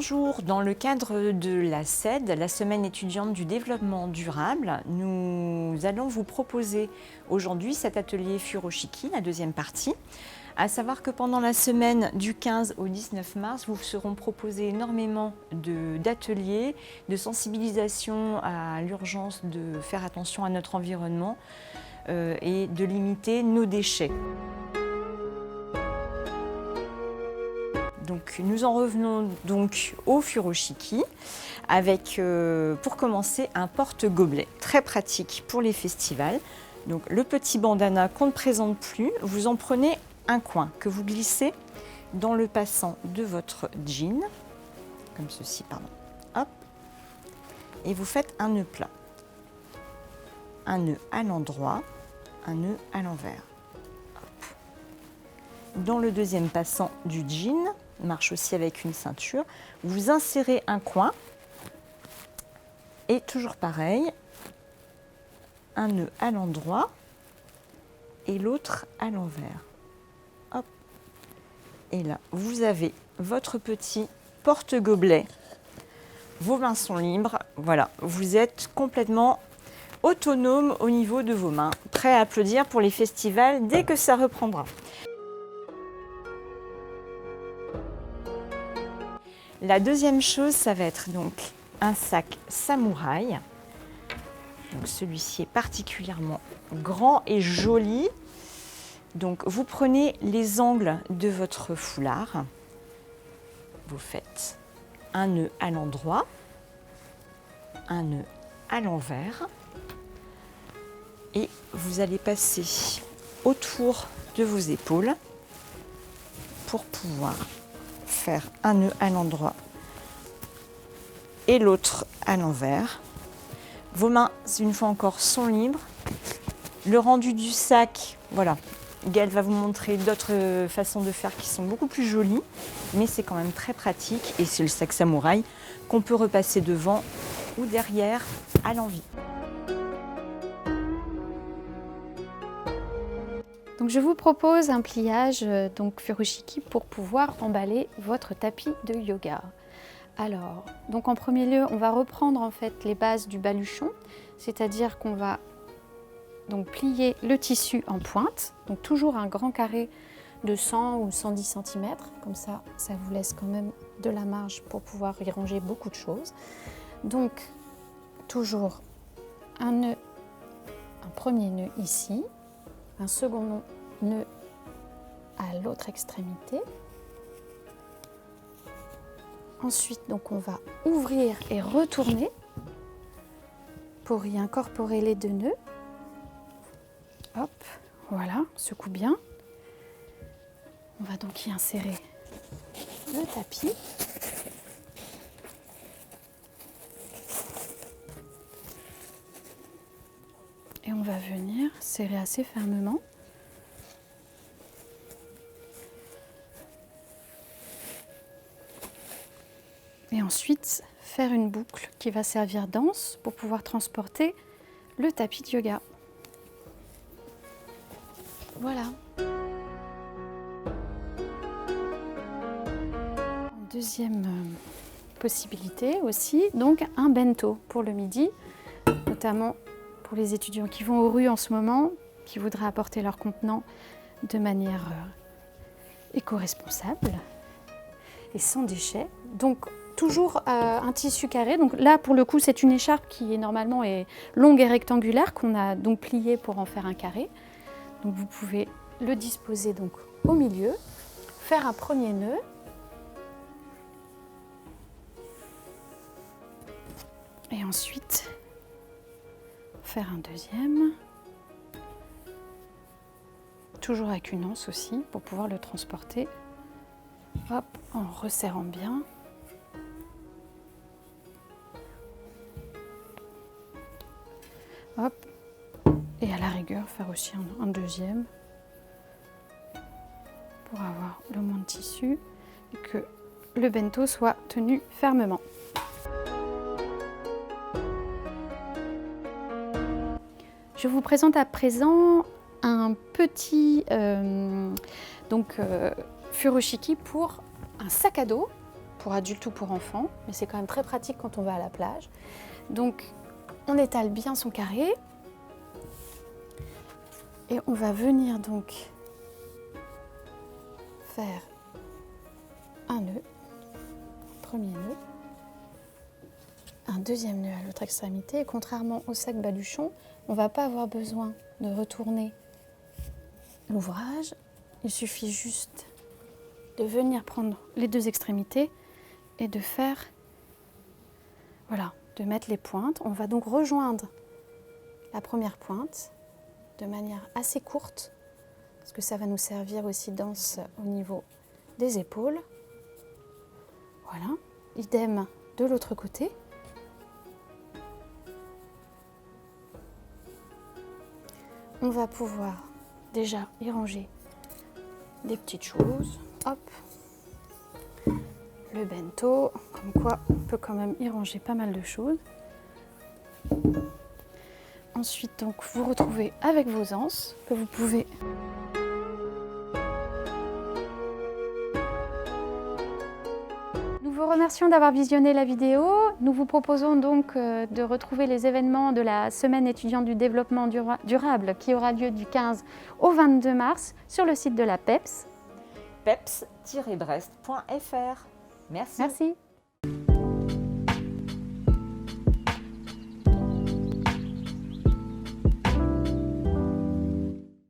Bonjour, dans le cadre de la SED, la Semaine étudiante du développement durable, nous allons vous proposer aujourd'hui cet atelier Furoshiki, la deuxième partie. À savoir que pendant la semaine du 15 au 19 mars, vous seront proposés énormément d'ateliers, de sensibilisation à l'urgence de faire attention à notre environnement et de limiter nos déchets. Donc, nous en revenons donc au Furoshiki avec, pour commencer, un porte-gobelet très pratique pour les festivals. Donc, le petit bandana qu'on ne présente plus, vous en prenez un coin que vous glissez dans le passant de votre jean, comme ceci, pardon. Hop, et vous faites un nœud plat. Un nœud à l'endroit, un nœud à l'envers. Dans le deuxième passant du jean, marche aussi avec une ceinture, vous insérez un coin et toujours pareil, un nœud à l'endroit et l'autre à l'envers. Hop. Et là, vous avez votre petit porte-gobelet. Vos mains sont libres. Voilà, vous êtes complètement autonome au niveau de vos mains. Prêt à applaudir pour les festivals dès que ça reprendra. La deuxième chose, ça va être donc un sac samouraï. Donc celui-ci est particulièrement grand et joli. Donc vous prenez les angles de votre foulard. Vous faites un nœud à l'endroit, un nœud à l'envers. Et vous allez passer autour de vos épaules pour pouvoir faire un nœud à l'endroit et l'autre à l'envers. Vos mains, une fois encore, sont libres. Le rendu du sac, voilà, Gaëlle va vous montrer d'autres façons de faire qui sont beaucoup plus jolies, mais c'est quand même très pratique et c'est le sac samouraï qu'on peut repasser devant ou derrière à l'envie. Donc je vous propose un pliage donc Furoshiki pour pouvoir emballer votre tapis de yoga. Alors, donc en premier lieu, on va reprendre en fait les bases du baluchon, c'est-à-dire qu'on va donc plier le tissu en pointe, donc toujours un grand carré de 100 ou 110 cm, comme ça vous laisse quand même de la marge pour pouvoir y ranger beaucoup de choses. Donc toujours un premier nœud ici, un second nœud à l'autre extrémité. Ensuite, donc on va ouvrir et retourner pour y incorporer les deux nœuds. Hop, voilà, on secoue bien. On va donc y insérer le tapis. Et on va venir serrer assez fermement. Et ensuite, faire une boucle qui va servir d'anse pour pouvoir transporter le tapis de yoga. Voilà. Deuxième possibilité aussi, donc un bento pour le midi, notamment pour les étudiants qui vont aux rues en ce moment, qui voudraient apporter leur contenant de manière éco-responsable et sans déchets. Donc toujours un tissu carré. Donc là pour le coup c'est une écharpe qui normalement est longue et rectangulaire qu'on a donc pliée pour en faire un carré. Donc vous pouvez le disposer donc au milieu, faire un premier nœud. Et ensuite faire un deuxième, toujours avec une anse aussi pour pouvoir le transporter. Hop, en resserrant bien. Hop, et à la rigueur faire aussi un deuxième pour avoir le moins de tissu et que le bento soit tenu fermement. Je vous présente à présent un petit Furoshiki pour un sac à dos pour adultes ou pour enfants, mais c'est quand même très pratique quand on va à la plage. Donc, on étale bien son carré et on va venir donc faire un nœud, premier nœud, un deuxième nœud à l'autre extrémité. Et contrairement au sac baluchon, on ne va pas avoir besoin de retourner l'ouvrage. Il suffit juste de venir prendre les deux extrémités et de faire, voilà, de mettre les pointes. On va donc rejoindre la première pointe de manière assez courte, parce que ça va nous servir aussi au niveau des épaules. Voilà, idem de l'autre côté. On va pouvoir déjà y ranger des petites choses. Hop, le bento, comme quoi on peut quand même y ranger pas mal de choses. Ensuite, donc, vous retrouvez avec vos anses que vous pouvez Nous vous remercions d'avoir visionné la vidéo. Nous vous proposons donc de retrouver les événements de la Semaine étudiante du développement durable qui aura lieu du 15 au 22 mars sur le site de la PEPS. peps-brest.fr. Merci. Merci.